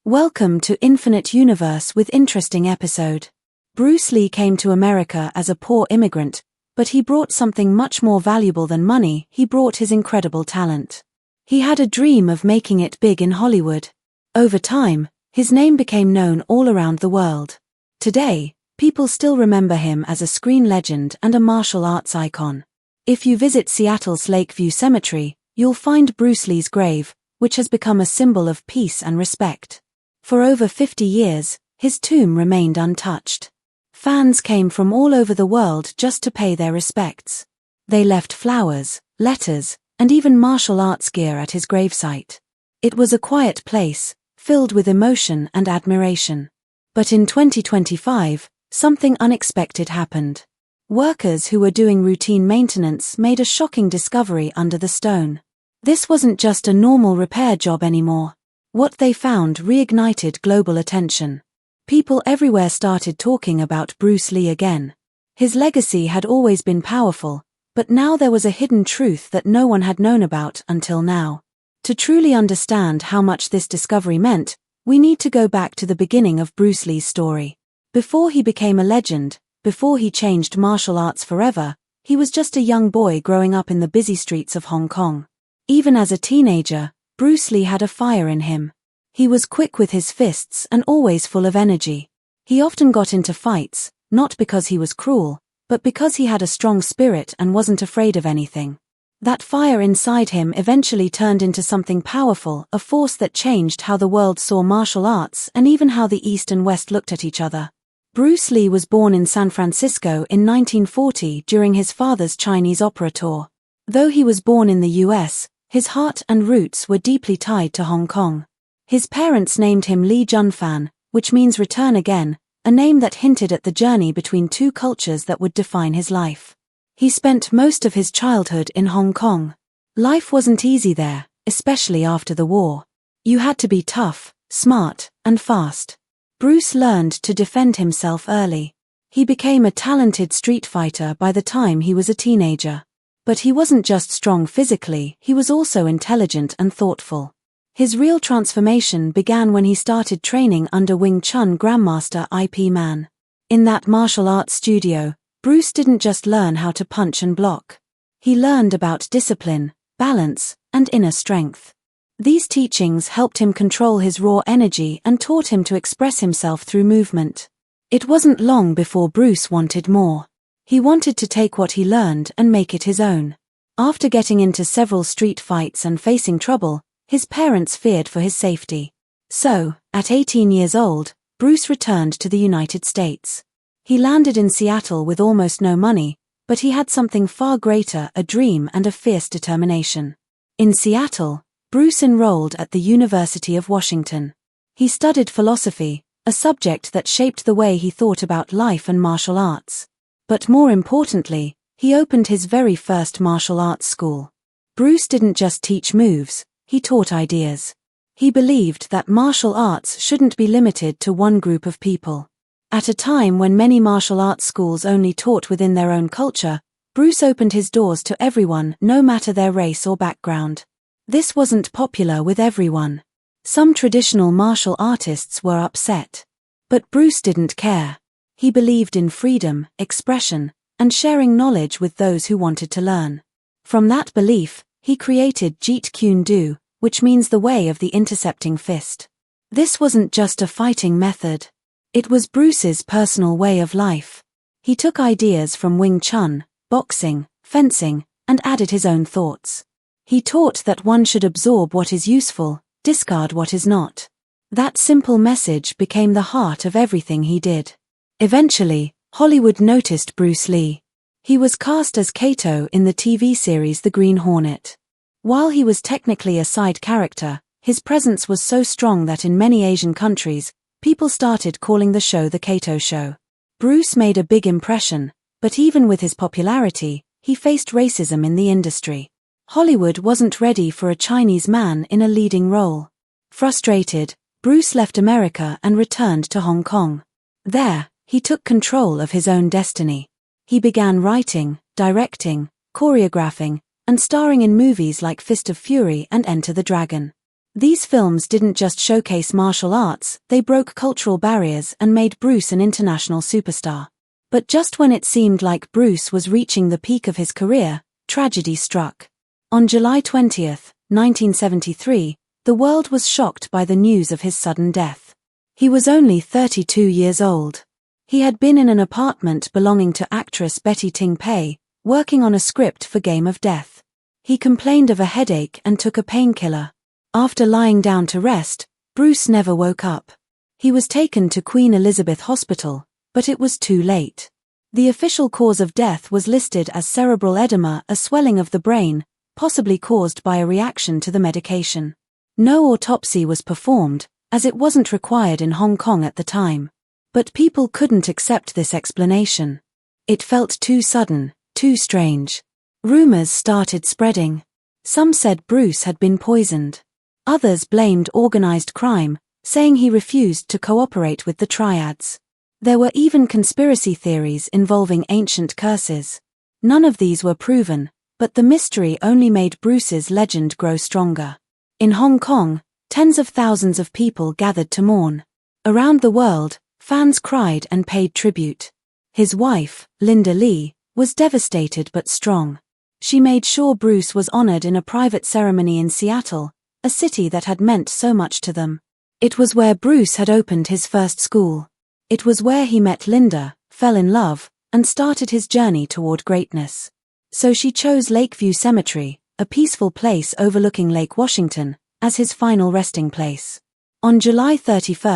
Welcome to Infinite Universe with interesting episode. Bruce Lee came to America as a poor immigrant, but he brought something much more valuable than money. He brought his incredible talent. He had a dream of making it big in Hollywood. Over time, his name became known all around the world. Today, people still remember him as a screen legend and a martial arts icon. If you visit Seattle's Lakeview Cemetery, you'll find Bruce Lee's grave, which has become a symbol of peace and respect. For over 50 years, his tomb remained untouched. Fans came from all over the world just to pay their respects. They left flowers, letters, and even martial arts gear at his gravesite. It was a quiet place, filled with emotion and admiration. But in 2025, something unexpected happened. Workers who were doing routine maintenance made a shocking discovery under the stone. This wasn't just a normal repair job anymore. What they found reignited global attention. People everywhere started talking about Bruce Lee again. His legacy had always been powerful, but now there was a hidden truth that no one had known about until now. To truly understand how much this discovery meant, we need to go back to the beginning of Bruce Lee's story. Before he became a legend, before he changed martial arts forever, he was just a young boy growing up in the busy streets of Hong Kong. Even as a teenager, Bruce Lee had a fire in him. He was quick with his fists and always full of energy. He often got into fights, not because he was cruel, but because he had a strong spirit and wasn't afraid of anything. That fire inside him eventually turned into something powerful, a force that changed how the world saw martial arts and even how the East and West looked at each other. Bruce Lee was born in San Francisco in 1940 during his father's Chinese opera tour. Though he was born in the US, his heart and roots were deeply tied to Hong Kong. His parents named him Lee Junfan, which means return again, a name that hinted at the journey between two cultures that would define his life. He spent most of his childhood in Hong Kong. Life wasn't easy there, especially after the war. You had to be tough, smart, and fast. Bruce learned to defend himself early. He became a talented street fighter by the time he was a teenager. But he wasn't just strong physically, he was also intelligent and thoughtful. His real transformation began when he started training under Wing Chun Grandmaster Ip Man. In that martial arts studio, Bruce didn't just learn how to punch and block. He learned about discipline, balance, and inner strength. These teachings helped him control his raw energy and taught him to express himself through movement. It wasn't long before Bruce wanted more. He wanted to take what he learned and make it his own. After getting into several street fights and facing trouble, his parents feared for his safety. So, at 18 years old, Bruce returned to the United States. He landed in Seattle with almost no money, but he had something far greater, a dream and a fierce determination. In Seattle, Bruce enrolled at the University of Washington. He studied philosophy, a subject that shaped the way he thought about life and martial arts. But more importantly, he opened his very first martial arts school. Bruce didn't just teach moves, he taught ideas. He believed that martial arts shouldn't be limited to one group of people. At a time when many martial arts schools only taught within their own culture, Bruce opened his doors to everyone, no matter their race or background. This wasn't popular with everyone. Some traditional martial artists were upset. But Bruce didn't care. He believed in freedom, expression, and sharing knowledge with those who wanted to learn. From that belief, he created Jeet Kune Do, which means the way of the intercepting fist. This wasn't just a fighting method. It was Bruce's personal way of life. He took ideas from Wing Chun, boxing, fencing, and added his own thoughts. He taught that one should absorb what is useful, discard what is not. That simple message became the heart of everything he did. Eventually, Hollywood noticed Bruce Lee. He was cast as Kato in the TV series The Green Hornet. While he was technically a side character, his presence was so strong that in many Asian countries, people started calling the show The Kato Show. Bruce made a big impression, but even with his popularity, he faced racism in the industry. Hollywood wasn't ready for a Chinese man in a leading role. Frustrated, Bruce left America and returned to Hong Kong. There, he took control of his own destiny. He began writing, directing, choreographing, and starring in movies like Fist of Fury and Enter the Dragon. These films didn't just showcase martial arts, they broke cultural barriers and made Bruce an international superstar. But just when it seemed like Bruce was reaching the peak of his career, tragedy struck. On July 20, 1973, the world was shocked by the news of his sudden death. He was only 32 years old. He had been in an apartment belonging to actress Betty Ting Pei, working on a script for Game of Death. He complained of a headache and took a painkiller. After lying down to rest, Bruce never woke up. He was taken to Queen Elizabeth Hospital, but it was too late. The official cause of death was listed as cerebral edema, a swelling of the brain, possibly caused by a reaction to the medication. No autopsy was performed, as it wasn't required in Hong Kong at the time. But people couldn't accept this explanation. It felt too sudden, too strange. Rumors started spreading. Some said Bruce had been poisoned. Others blamed organized crime, saying he refused to cooperate with the triads. There were even conspiracy theories involving ancient curses. None of these were proven, but the mystery only made Bruce's legend grow stronger. In Hong Kong, tens of thousands of people gathered to mourn. Around the world, fans cried and paid tribute. His wife, Linda Lee, was devastated but strong. She made sure Bruce was honored in a private ceremony in Seattle, a city that had meant so much to them. It was where Bruce had opened his first school. It was where he met Linda, fell in love, and started his journey toward greatness. So she chose Lakeview Cemetery, a peaceful place overlooking Lake Washington, as his final resting place. On July 31,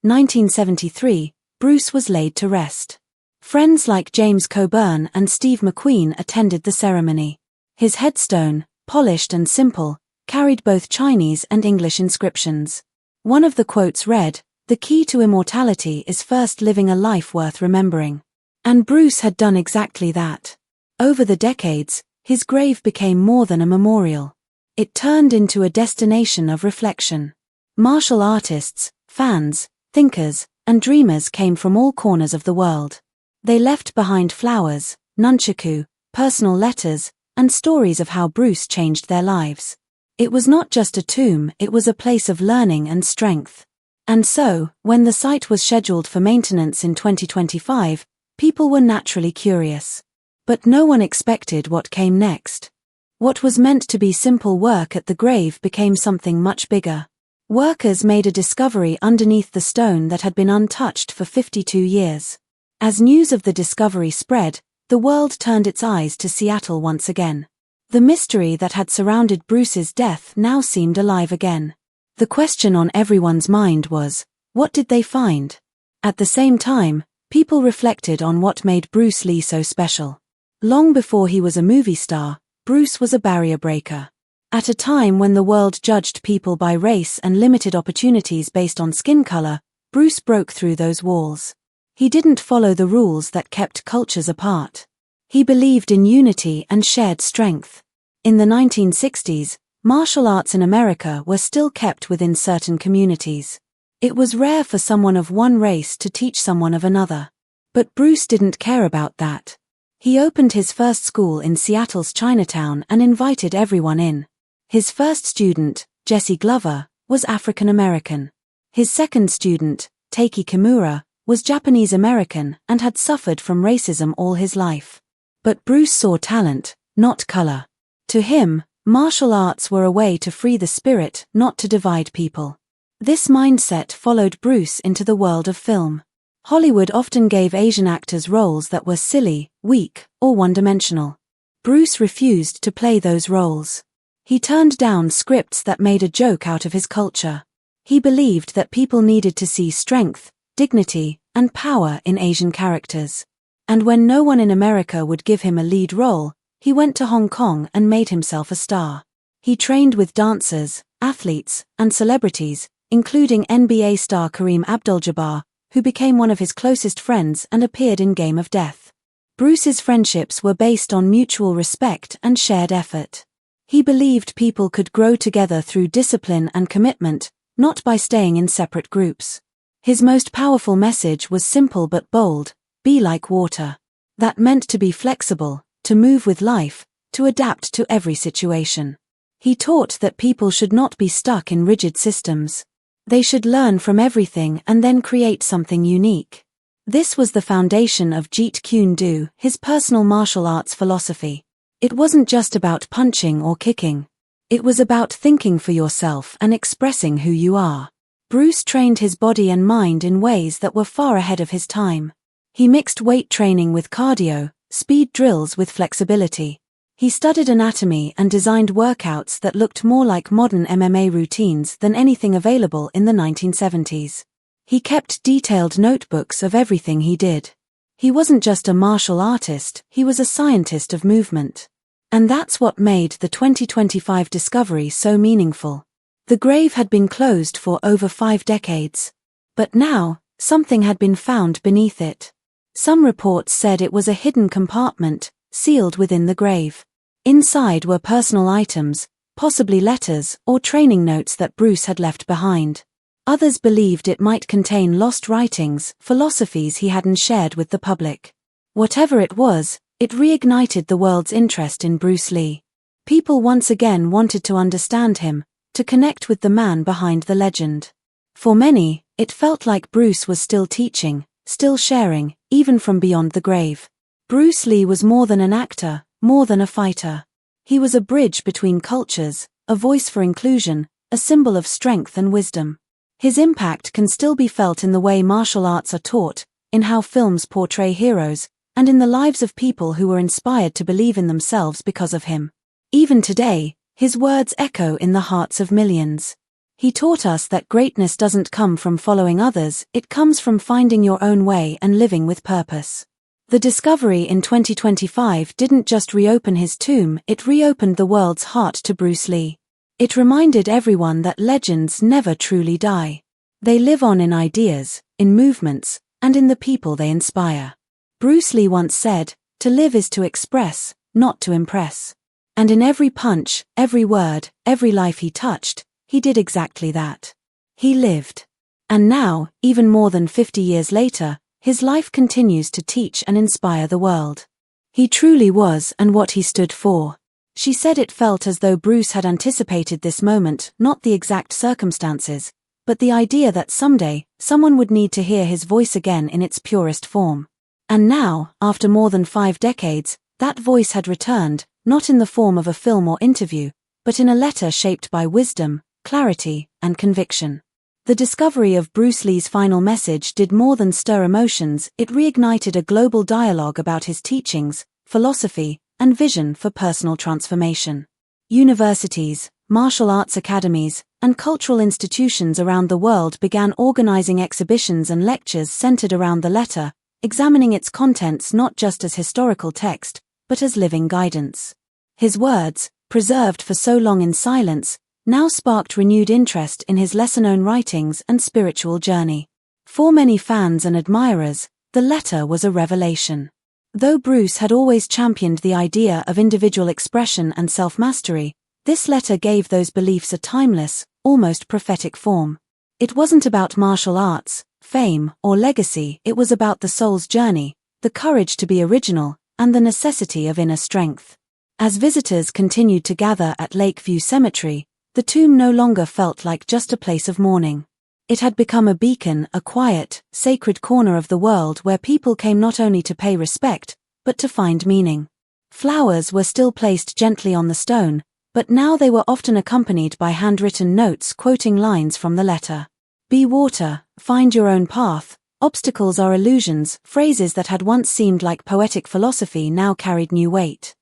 1973, Bruce was laid to rest. Friends like James Coburn and Steve McQueen attended the ceremony. His headstone, polished and simple, carried both Chinese and English inscriptions. One of the quotes read, "The key to immortality is first living a life worth remembering." And Bruce had done exactly that. Over the decades, his grave became more than a memorial. It turned into a destination of reflection. Martial artists, fans, thinkers, and dreamers came from all corners of the world. They left behind flowers, nunchaku, personal letters, and stories of how Bruce changed their lives. It was not just a tomb, it was a place of learning and strength. And so, when the site was scheduled for maintenance in 2025, people were naturally curious. But no one expected what came next. What was meant to be simple work at the grave became something much bigger. Workers made a discovery underneath the stone that had been untouched for 52 years. As news of the discovery spread, the world turned its eyes to Seattle once again. The mystery that had surrounded Bruce's death now seemed alive again. The question on everyone's mind was, what did they find? At the same time, people reflected on what made Bruce Lee so special. Long before he was a movie star, Bruce was a barrier breaker. At a time when the world judged people by race and limited opportunities based on skin color, Bruce broke through those walls. He didn't follow the rules that kept cultures apart. He believed in unity and shared strength. In the 1960s, martial arts in America were still kept within certain communities. It was rare for someone of one race to teach someone of another. But Bruce didn't care about that. He opened his first school in Seattle's Chinatown and invited everyone in. His first student, Jesse Glover, was African American. His second student, Taiki Kimura, was Japanese American and had suffered from racism all his life. But Bruce saw talent, not color. To him, martial arts were a way to free the spirit, not to divide people. This mindset followed Bruce into the world of film. Hollywood often gave Asian actors roles that were silly, weak, or one-dimensional. Bruce refused to play those roles. He turned down scripts that made a joke out of his culture. He believed that people needed to see strength, dignity, and power in Asian characters. And when no one in America would give him a lead role, he went to Hong Kong and made himself a star. He trained with dancers, athletes, and celebrities, including NBA star Kareem Abdul-Jabbar, who became one of his closest friends and appeared in Game of Death. Bruce's friendships were based on mutual respect and shared effort. He believed people could grow together through discipline and commitment, not by staying in separate groups. His most powerful message was simple but bold: be like water. That meant to be flexible, to move with life, to adapt to every situation. He taught that people should not be stuck in rigid systems. They should learn from everything and then create something unique. This was the foundation of Jeet Kune Do, his personal martial arts philosophy. It wasn't just about punching or kicking. It was about thinking for yourself and expressing who you are. Bruce trained his body and mind in ways that were far ahead of his time. He mixed weight training with cardio, speed drills with flexibility. He studied anatomy and designed workouts that looked more like modern MMA routines than anything available in the 1970s. He kept detailed notebooks of everything he did. He wasn't just a martial artist, he was a scientist of movement. And that's what made the 2025 discovery so meaningful. The grave had been closed for over 5 decades. But now, something had been found beneath it. Some reports said it was a hidden compartment, sealed within the grave. Inside were personal items, possibly letters or training notes that Bruce had left behind. Others believed it might contain lost writings, philosophies he hadn't shared with the public. Whatever it was, it reignited the world's interest in Bruce Lee. People once again wanted to understand him, to connect with the man behind the legend. For many, it felt like Bruce was still teaching, still sharing, even from beyond the grave. Bruce Lee was more than an actor, more than a fighter. He was a bridge between cultures, a voice for inclusion, a symbol of strength and wisdom. His impact can still be felt in the way martial arts are taught, in how films portray heroes, and in the lives of people who were inspired to believe in themselves because of him. Even today, his words echo in the hearts of millions. He taught us that greatness doesn't come from following others, it comes from finding your own way and living with purpose. The discovery in 2025 didn't just reopen his tomb, it reopened the world's heart to Bruce Lee. It reminded everyone that legends never truly die. They live on in ideas, in movements, and in the people they inspire. Bruce Lee once said, "To live is to express, not to impress." And in every punch, every word, every life he touched, he did exactly that. He lived. And now, even more than 50 years later, his life continues to teach and inspire the world. He truly was and what he stood for. She said it felt as though Bruce had anticipated this moment, not the exact circumstances, but the idea that someday, someone would need to hear his voice again in its purest form. And now, after more than 5 decades, that voice had returned, not in the form of a film or interview, but in a letter shaped by wisdom, clarity, and conviction. The discovery of Bruce Lee's final message did more than stir emotions, it reignited a global dialogue about his teachings, philosophy, and vision for personal transformation. Universities, martial arts academies, and cultural institutions around the world began organizing exhibitions and lectures centered around the letter, examining its contents not just as historical text, but as living guidance. His words, preserved for so long in silence, now sparked renewed interest in his lesser-known writings and spiritual journey. For many fans and admirers, the letter was a revelation. Though Bruce had always championed the idea of individual expression and self-mastery, this letter gave those beliefs a timeless, almost prophetic form. It wasn't about martial arts, fame, or legacy, it was about the soul's journey, the courage to be original, and the necessity of inner strength. As visitors continued to gather at Lakeview Cemetery, the tomb no longer felt like just a place of mourning. It had become a beacon, a quiet, sacred corner of the world where people came not only to pay respect, but to find meaning. Flowers were still placed gently on the stone, but now they were often accompanied by handwritten notes quoting lines from the letter. "Be water, find your own path, obstacles are illusions," phrases that had once seemed like poetic philosophy now carried new weight.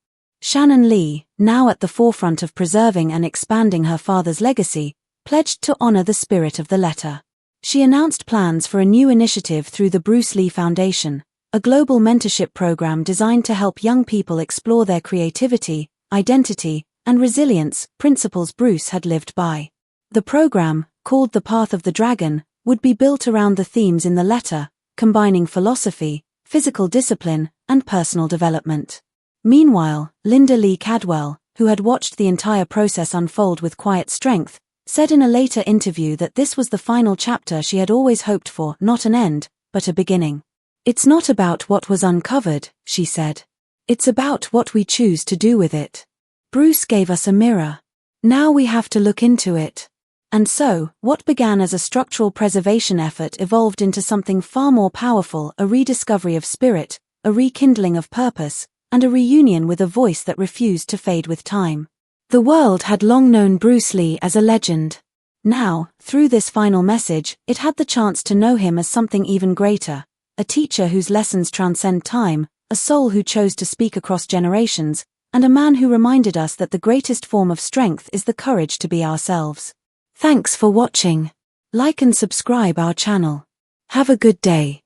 Shannon Lee, now at the forefront of preserving and expanding her father's legacy, pledged to honor the spirit of the letter. She announced plans for a new initiative through the Bruce Lee Foundation, a global mentorship program designed to help young people explore their creativity, identity, and resilience, principles Bruce had lived by. The program, called The Path of the Dragon, would be built around the themes in the letter, combining philosophy, physical discipline, and personal development. Meanwhile, Linda Lee Cadwell, who had watched the entire process unfold with quiet strength, said in a later interview that this was the final chapter she had always hoped for, not an end, but a beginning. "It's not about what was uncovered," she said. "It's about what we choose to do with it." Bruce gave us a mirror. Now we have to look into it. And so, what began as a structural preservation effort evolved into something far more powerful, a rediscovery of spirit, a rekindling of purpose, and a reunion with a voice that refused to fade with time. The world had long known Bruce Lee as a legend. Now, through this final message, it had the chance to know him as something even greater, a teacher whose lessons transcend time, a soul who chose to speak across generations, and a man who reminded us that the greatest form of strength is the courage to be ourselves. Thanks for watching. Like and subscribe our channel. Have a good day.